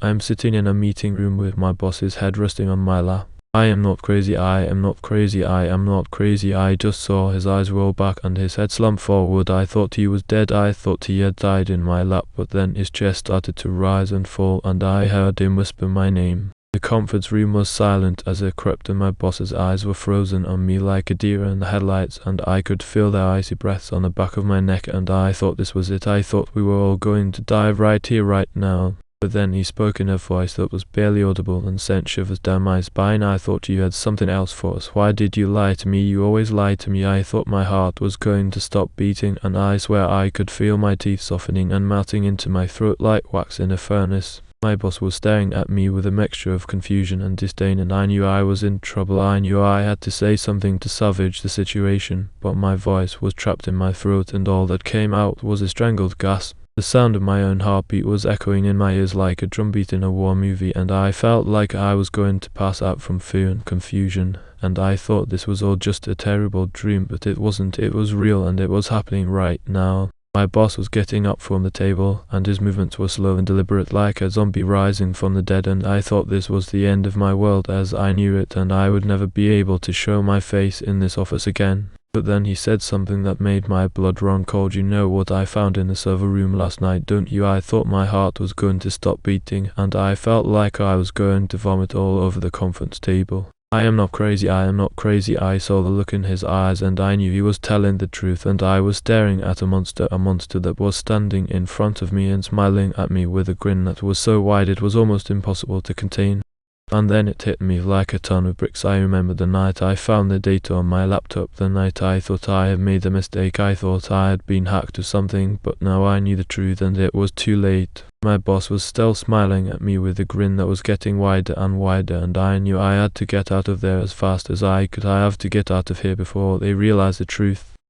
I'm sitting in a meeting room with my boss's head resting on my lap. I am not crazy, I am not crazy, I am not crazy. I just saw his eyes roll back and his head slump forward. I thought he was dead, I thought he had died in my lap, but then his chest started to rise and fall and I heard him whisper my name. The conference room was silent as I crept and my boss's eyes were frozen on me like a deer in the headlights, and I could feel their icy breaths on the back of my neck, and I thought this was it. I thought we were all going to die right here, right now. But then he spoke in a voice that was barely audible and sent shivers down my spine. I thought you had something else for us. Why did you lie to me? You always lie to me. I thought my heart was going to stop beating, and I swear I could feel my teeth softening and melting into my throat like wax in a furnace. My boss was staring at me with a mixture of confusion and disdain, and I knew I was in trouble. I knew I had to say something to salvage the situation, but my voice was trapped in my throat and all that came out was a strangled gasp. The sound of my own heartbeat was echoing in my ears like a drumbeat in a war movie, and I felt like I was going to pass out from fear and confusion. And I thought this was all just a terrible dream, but it wasn't. It was real, and it was happening right now. My boss was getting up from the table, and his movements were slow and deliberate like a zombie rising from the dead, and I thought this was the end of my world as I knew it, and I would never be able to show my face in this office again. But then he said something that made my blood run cold. You know what I found in the server room last night, don't you? I thought my heart was going to stop beating, and I felt like I was going to vomit all over the conference table. I am not crazy, I am not crazy. I saw the look in his eyes and I knew he was telling the truth, and I was staring at a monster that was standing in front of me and smiling at me with a grin that was so wide it was almost impossible to contain. And then it hit me like a ton of bricks. I remember the night I found the data on my laptop, the night I thought I had made a mistake. I thought I had been hacked or something, but now I knew the truth and it was too late. My boss was still smiling at me with a grin that was getting wider and wider, and I knew I had to get out of there as fast as I could. I have to get out of here before they realize the truth.